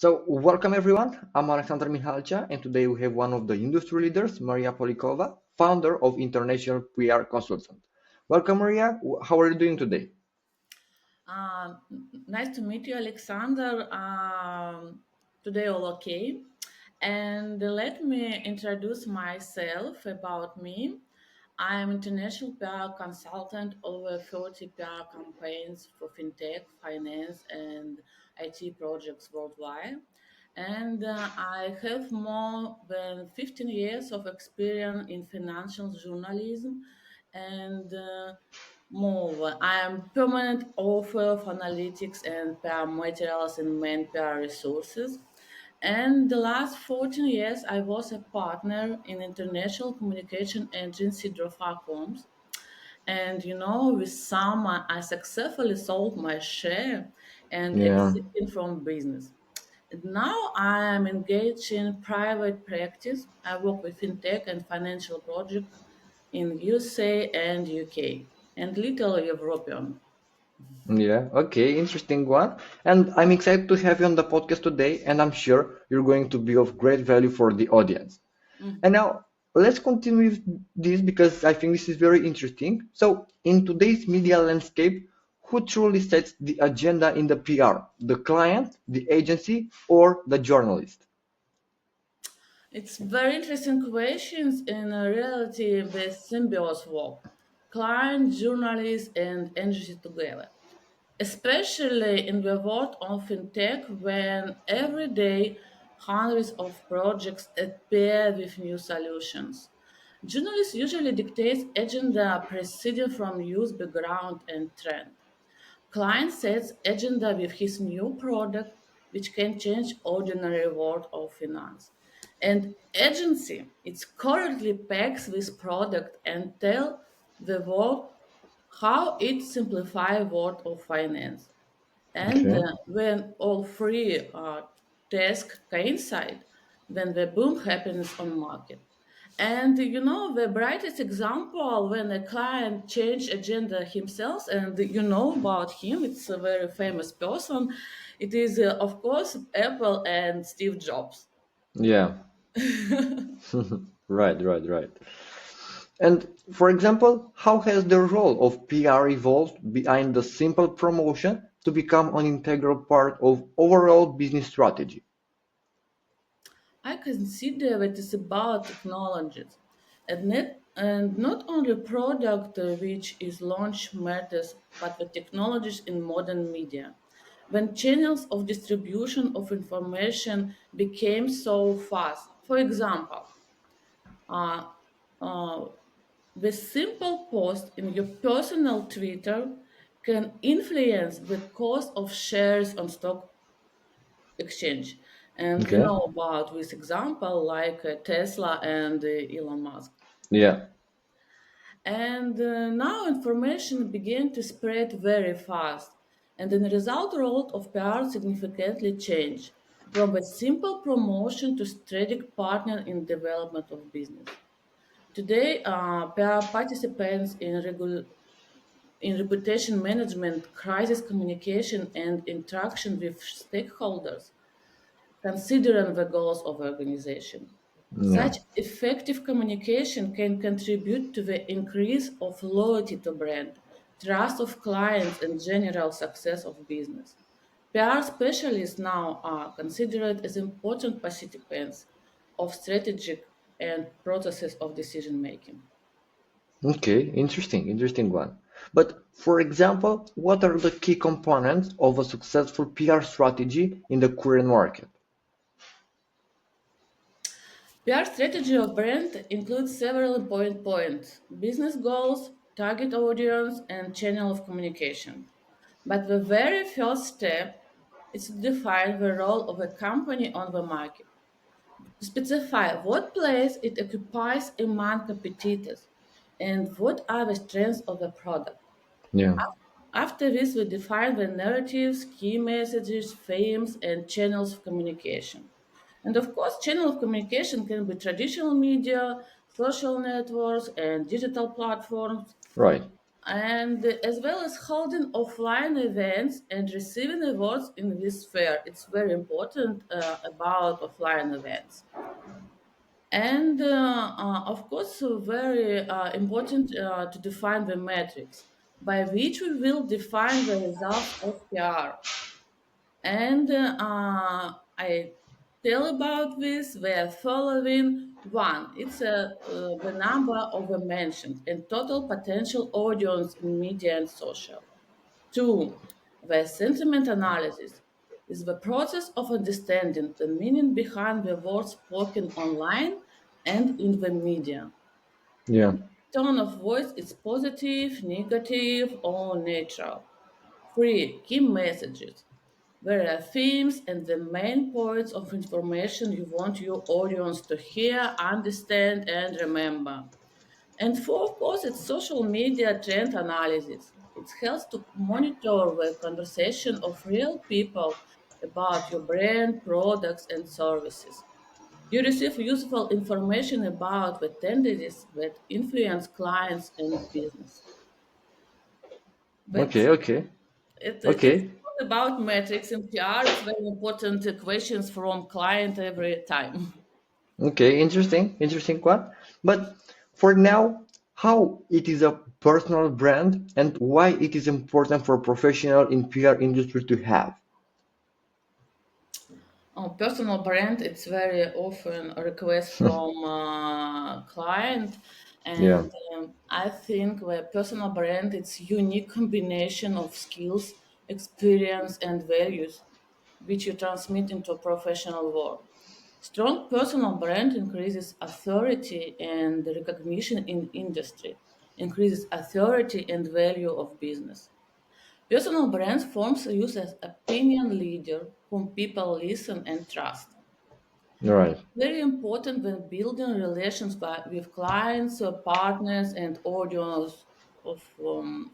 Welcome everyone. I'm Alexander Mihalcha, and today we have one of the industry leaders, Maria Poliakova, founder of International PR Consultant. Welcome, Maria. How are you doing today? Nice to meet you, Alexander. Today, all okay. And let me introduce myself about me. I am international PR consultant over 30 PR campaigns for fintech, finance, and IT projects worldwide. And I have more than 15 years of experience in financial journalism and more. I am permanent author of analytics and PR materials in main PR resources. And the last 14 years, I was a partner in international communication agency Drofar. And with some, I successfully sold my share and Yeah. exited from business. And now I am engaged in private practice. I work with fintech and financial projects in USA and UK and little European. Yeah. Okay. Interesting one. And I'm excited to have you on the podcast today, and I'm sure you're going to be of great value for the audience. And Mhm. now let's continue with this because I think this is very interesting. So, in today's media landscape, who truly sets the agenda in the PR? The client, the agency, or the journalist? It's very interesting questions in a reality with symbiosis work, client, journalists, and agency together. Especially in the world of fintech, when every day hundreds of projects appear with new solutions. Journalists usually dictate agenda preceding from use background and trend. Client sets agenda with his new product, which can change ordinary world of finance. And agency, it's currently packs this product and tell the world how it simplify world of finance. And Okay. when all three tasks coincide, then the boom happens on market. And the brightest example when a client changed agenda himself, and you know about him, it's a very famous person. It is, of course, Apple and Steve Jobs. Yeah. Right. And for example, how has the role of PR evolved behind the simple promotion to become an integral part of overall business strategy? I consider it is about technologies and not only product which is launched matters, but the technologies in modern media. When channels of distribution of information became so fast, for example, uh, uh, the simple post in your personal Twitter can influence the cost of shares on stock exchange. And you Okay. know about this example like Tesla and Elon Musk. Yeah. And now information began to spread very fast. And the result role of PR significantly changed from a simple promotion to strategic partner in development of business. Today, PR participants in reputation management, crisis communication, and interaction with stakeholders considering the goals of the organization. Yeah. Such effective communication can contribute to the increase of loyalty to brand, trust of clients, and general success of business. PR specialists now are considered as important participants of strategic and processes of decision making. Okay. Interesting one. But for example, what are the key components of a successful PR strategy in the current market? PR strategy of brand includes several important points: business goals, target audience, and channel of communication. But the very first step is to define the role of a company on the market, to specify what place it occupies among competitors and what are the strengths of the product. Yeah. After this, we define the narratives, key messages, themes, and channels of communication. And of course, channel of communication can be traditional media, social networks, and digital platforms. Right. and as well as holding offline events and receiving awards in this sphere. It's very important about offline events. And of course, very important to define the metrics by which we will define the results of PR. And I tell about this. We are following one. It's the number of the mentions and total potential audience in media and social. Two, the sentiment analysis is the process of understanding the meaning behind the words spoken online and in the media. Yeah. Tone of voice is positive, negative, or neutral. Three, key messages. There are themes and the main points of information you want your audience to hear, understand, and remember. And four, of course, it's social media trend analysis. It helps to monitor the conversation of real people about your brand, products, and services. You receive useful information about the tendencies that influence clients and business. But Okay. Okay. it's Okay. not about metrics in PR. It's very important questions from client every time. Okay. Interesting. Interesting one. But for now, how it is a personal brand and why it is important for professional in PR industry to have. Personal brand, it's very often a request from client, Yeah. and I think the personal brand, it's unique combination of skills, experience, and values which you transmit into a professional world. Strong personal brand increases authority and recognition in industry, increases authority and value of business. Personal brands forms use as opinion leader whom people listen and trust. Right. Very important when building relations with clients, partners, and audience of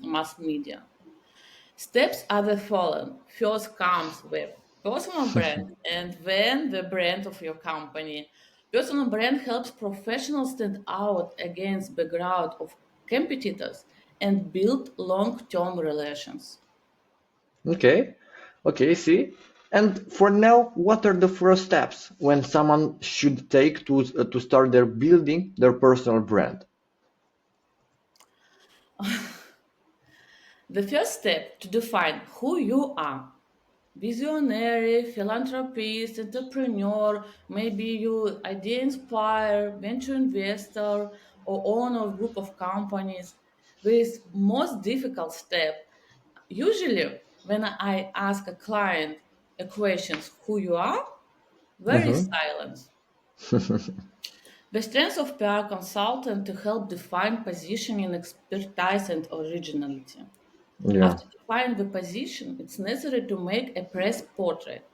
mass media. Steps are the following. First comes with personal brand and then the brand of your company. Personal brand helps professionals stand out against background of competitors and build long-term relations. Okay. Okay. See. And for now, what are the first steps when someone should take to start their building their personal brand? The first step to define who you are. Visionary, philanthropist, entrepreneur, maybe you idea inspire, venture investor, or owner of group of companies. This most difficult step. Usually, when I ask a client a questions who you are, there is Mm-hmm. silence. The strength of PR consultant to help define positioning, expertise, and originality. Yeah. After defining the position, it's necessary to make a press portrait.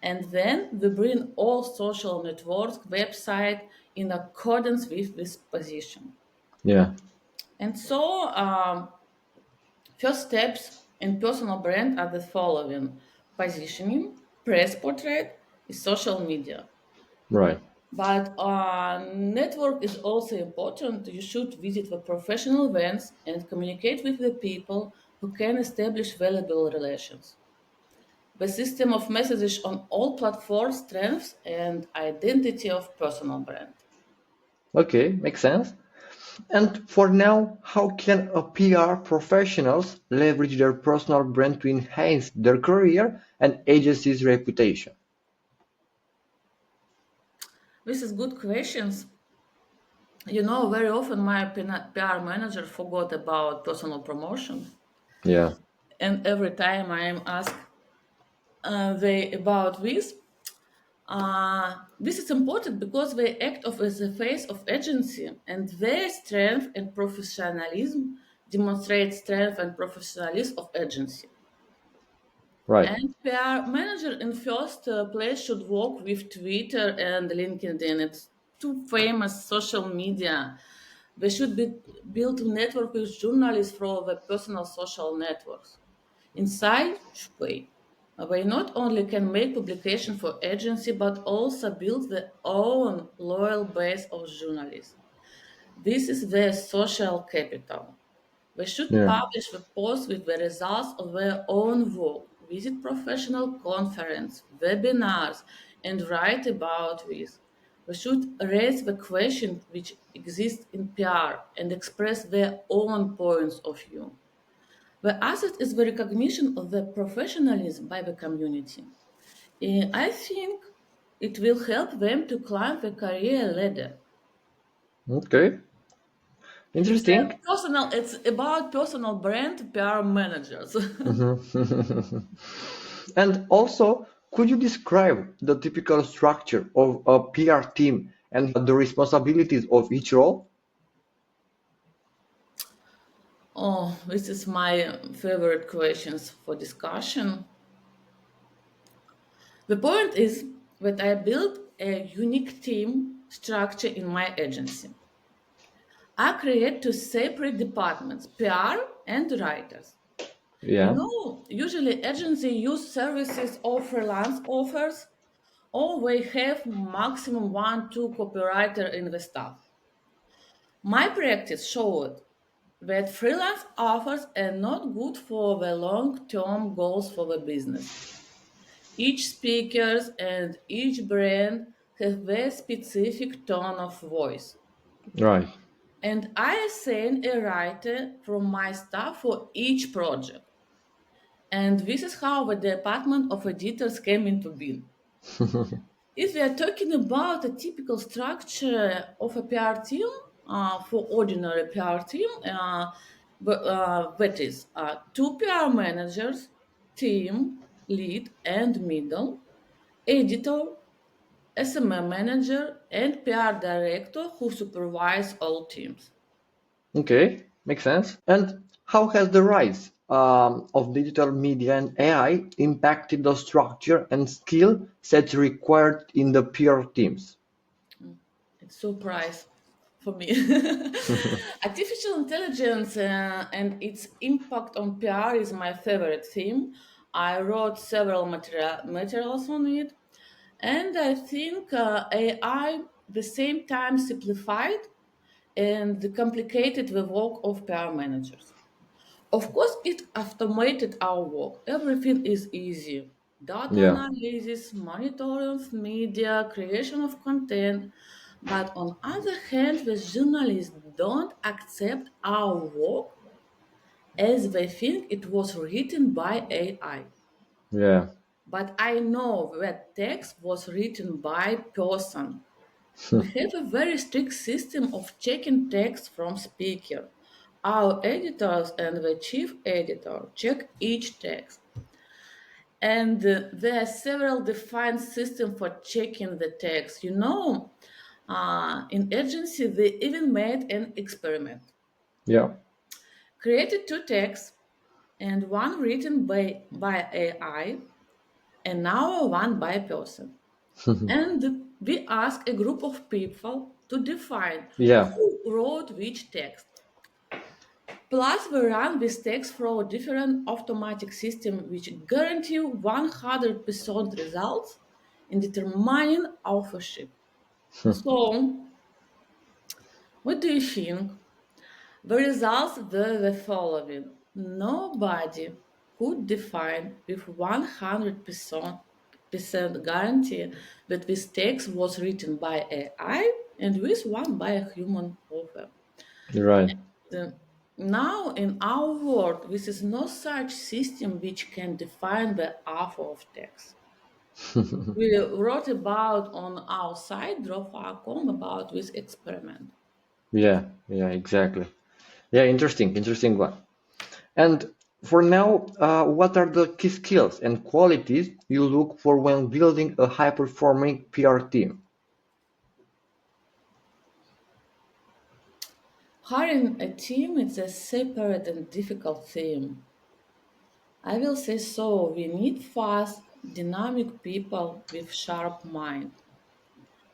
And then we bring all social networks, website in accordance with this position. Yeah. And so, first steps in personal brand are the following: positioning, press portrait, is social media. Right. But network is also important. You should visit the professional events and communicate with the people who can establish valuable relations. The system of messages on all platforms strengths and identity of personal brand. Okay. Makes sense. And for now, how can a PR professionals leverage their personal brand to enhance their career and agency's reputation? This is good questions. You know, very often my PR manager forgot about personal promotion, Yeah. and every time I am asked they about this, this is important because they act of as the face of agency, and their strength and professionalism demonstrate strength and professionalism of agency. Right. And PR manager in first place should work with Twitter and LinkedIn. It's two famous social media. They should be built to network with journalists from the personal social networks. Inside way, they not only can make publication for agency but also build their own loyal base of journalists. This is their social capital. They should Yeah. publish the posts with the results of their own work, visit professional conferences, webinars, and write about this. They should raise the questions which exist in PR and express their own points of view. The asset is the recognition of the professionalism by the community. I think it will help them to climb the career ladder. Okay. Interesting. It's about personal brand PR managers. Mhm. And also, could you describe the typical structure of a PR team and the responsibilities of each role? Oh, this is my favorite questions for discussion. The point is that I built a unique team structure in my agency. I create two separate departments, PR and writers. Yeah. Usually agency use services or freelance offers, or they have maximum one, two copywriter in the staff. My practice showed that freelance offers are not good for the long-term goals for the business. Each speakers and each brand have their specific tone of voice. Right. And I assign a writer from my staff for each project. And this is how the department of editors came into being. If we are talking about a typical structure of a PR team, for ordinary PR team, that is two PR managers, team, lead, and middle, editor, SMM manager, and PR director who supervise all teams. Okay, makes sense. And how has the rise of digital media and AI impacted the structure and skill sets required in the PR teams? It's surprise for me. Artificial intelligence and its impact on PR is my favorite theme. I wrote several materials on it, and I think AI the same time simplified and complicated the work of PR managers. Of course, it automated our work. Everything is easy. Data Yeah, analysis, monitoring of media, creation of content. But on other hand, the journalists don't accept our work as they think it was written by AI. yeah. But I know that text was written by person. We have a very strict system of checking text from speaker. Our editors and the chief editor check each text. And there are several defined systems for checking the text. In agency, they even made an experiment. Yeah. Created two texts, and one written by AI, and now one by person. And we ask a group of people to define Yeah. who wrote which text. Plus, we run this text through a different automatic system which guarantee 100% results in determining authorship. So, what do you think? The results were the following. Nobody could define with 100% guarantee that this text was written by AI and this one by a human author. Right. The- Now, in our world, this is no such system which can define the author of text. We wrote about on our site, drop.com, about this experiment. Yeah. Yeah. Exactly. Yeah. Interesting. Interesting one. And for now, what are the key skills and qualities you look for when building a high-performing PR team? Hiring a team is a separate and difficult thing. I will say so. We need fast, dynamic people with sharp mind.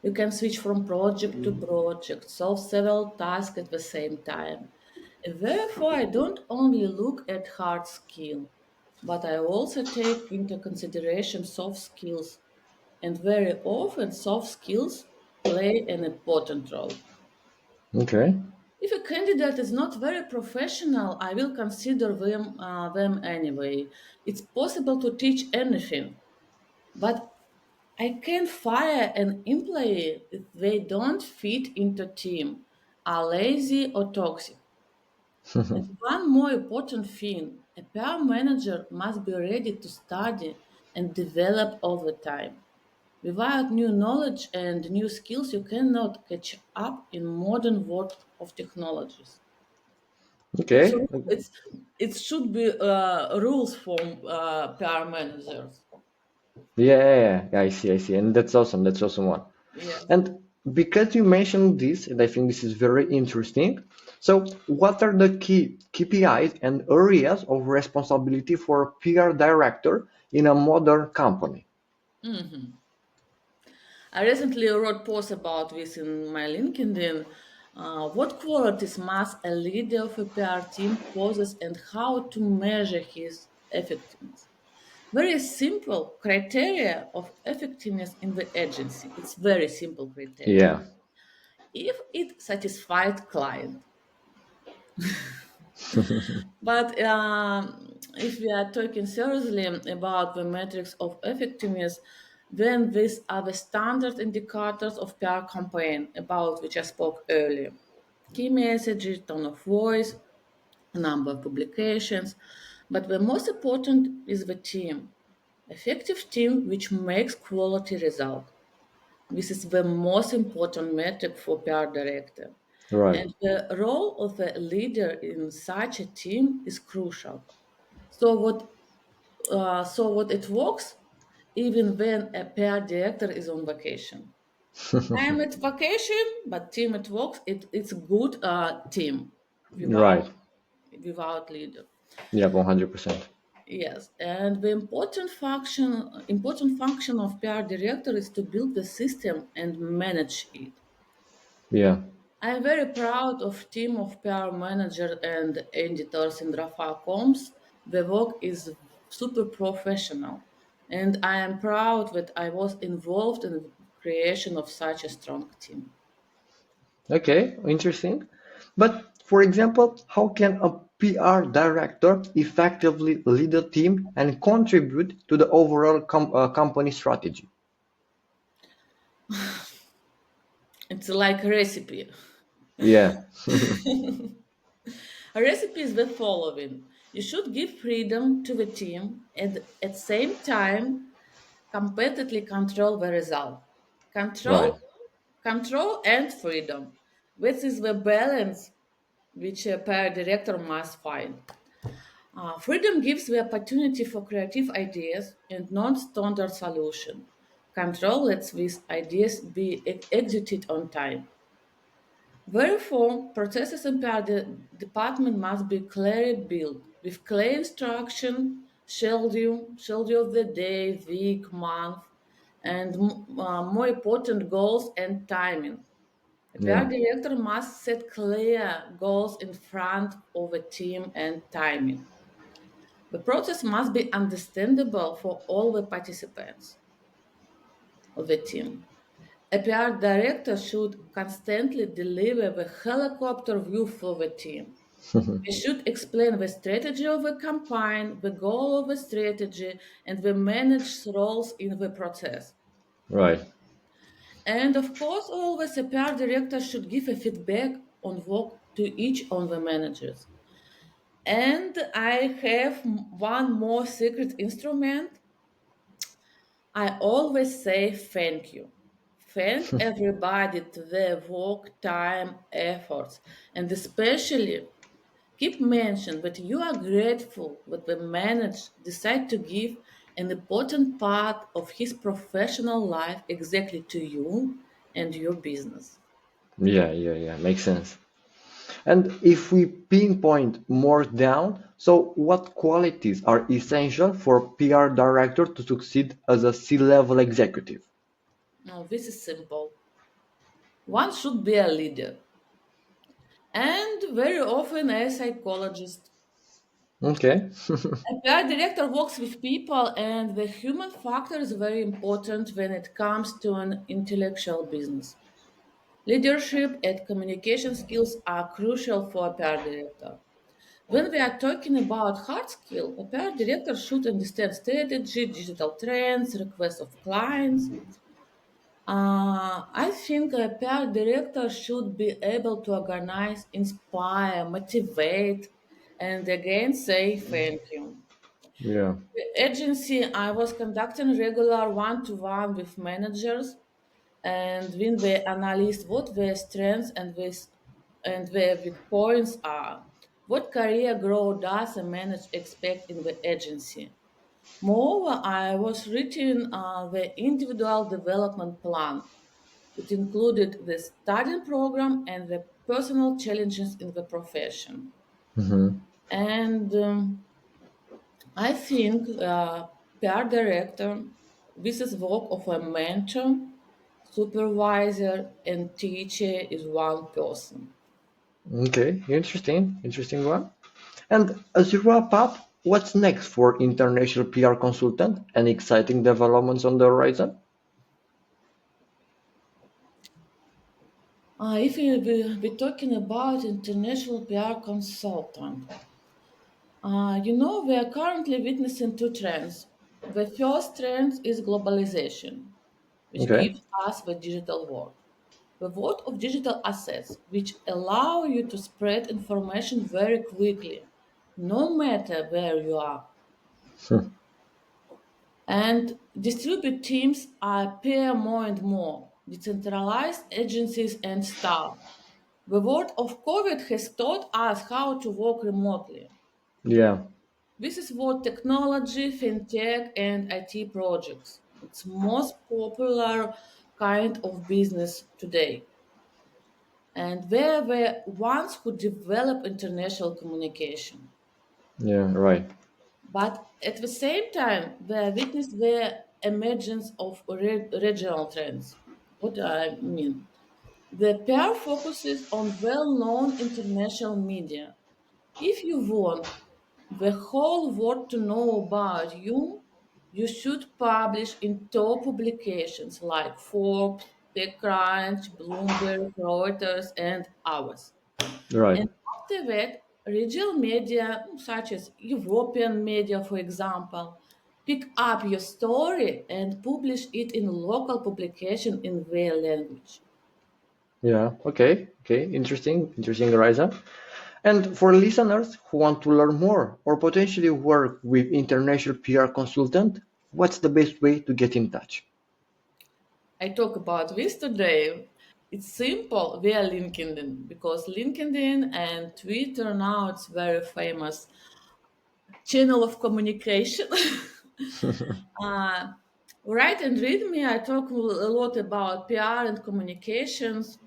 You can switch from project to project, solve several tasks at the same time. And therefore, I don't only look at hard skill, but I also take into consideration soft skills. And very often, soft skills play an important role. Okay. If a candidate is not very professional, I will consider them anyway. It's possible to teach anything, but I can fire an employee if they don't fit into team, are lazy or toxic. And one more important thing, a PR manager must be ready to study and develop over time. Without new knowledge and new skills, you cannot catch up in modern world of technologies. It's Okay. it's it should be rules for PR managers. Yeah, I see. And that's awesome. That's awesome one. Yes. And because you mentioned this, and I think this is very interesting. So, what are the key KPIs and areas of responsibility for a PR director in a modern company? Mhm. I recently wrote posts about this in my LinkedIn. What qualities must a leader of a PR team possess and how to measure his effectiveness? Very simple criteria of effectiveness in the agency. It's very simple criteria. Yeah. If it satisfied client, but if we are talking seriously about the metrics of effectiveness, then these are the standard indicators of PR campaign about which I spoke earlier. Key messages, tone of voice, number of publications, but the most important is the team. Effective team which makes quality result. This is the most important metric for PR director. Right. And the role of a leader in such a team is crucial. So what it works even when a PR director is on vacation. I am at vacation, but team it works. It's a good team Right. without without leader. Yeah, 100%. Yes, and the important function of PR director is to build the system and manage it. Yeah. I'm very proud of team of PR manager and editors in Rafa.coms. The work is super professional, and I am proud that I was involved in the creation of such a strong team. Okay, interesting. But for example, how can a PR director effectively lead a team and contribute to the overall company strategy? It's like a recipe. Yeah. A recipe is the following. You should give freedom to the team and at the same time completely control the result. Right. Control, control and freedom. This is the balance which a PR director must find. Freedom gives the opportunity for creative ideas and non-standard solution. Control lets these ideas be executed on time. Therefore, processes in PR department must be clearly built with clear instruction, schedule of the day, week, month, and more important goals and timing. A PR Yeah. director must set clear goals in front of a team and timing. The process must be understandable for all the participants of the team. A PR director should constantly deliver the helicopter view for the team. They should explain the strategy of the campaign, the goal of the strategy, and the managed roles in the process. Right. And of course, always a PR director should give a feedback on work to each of the managers. And I have one more secret instrument. I always say thank you. Thank everybody to their work, time, efforts, and especially keep mention that you are grateful that the manager decide to give an important part of his professional life exactly to you and your business. Yeah. Makes sense. And if we pinpoint more down, so what qualities are essential for PR director to succeed as a C-level executive? Now, this is simple. One should be a leader and very often a psychologist. Okay. A PR director works with people, and the human factor is very important when it comes to an intellectual business. Leadership and communication skills are crucial for a PR director. When we are talking about hard skill, a PR director should understand strategy, digital trends, requests of clients. I think a PR director should be able to organize, inspire, motivate, and again say thank you. Yeah. The agency, I was conducting regular one-to-one with managers, and when they analyzed what their strengths and their weak points are, what career growth does a manager expect in the agency. Moreover, I was writing the individual development plan. It included the studying program and the personal challenges in the profession. Mhm. And I think PR director, this is work of a mentor, supervisor, and teacher is one person. Okay, interesting one. And as you wrap up, what's next for international PR consultant and exciting developments on the horizon? If we're talking about international PR consultant, we are currently witnessing two trends. The first trend is globalization, which Okay, gives us the digital world. The world of digital assets, which allow you to spread information very quickly, no matter where you are. And distributed teams appear more and more, decentralized agencies and staff. The world of COVID has taught us how to work remotely. yeah, This is what technology, fintech, and IT projects. It's most popular kind of business today. And they were ones who developed international communication. yeah, right. But at the same time, they witnessed the emergence of regional trends. What do I mean? The pair focuses on well-known international media. If you want the whole world to know about you, you should publish in top publications like Forbes, TechCrunch, Bloomberg, Reuters, and others. Right. And after that, regional media, such as European media, for example, pick up your story and publish it in local publication in their language. Yeah. Okay. Interesting, Eliza. And for listeners who want to learn more or potentially work with international PR consultant, what's the best way to get in touch? I talk about this today. It's simple via LinkedIn because LinkedIn and Twitter now it's very famous channel of communication. uh, write and read me. I talk a lot about PR and communications.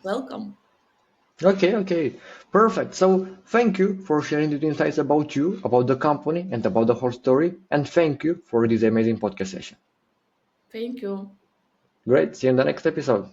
Welcome. Okay. Perfect. So thank you for sharing the insights about you, about the company, and about the whole story. And thank you for this amazing podcast session. Thank you. Great. See you in the next episode.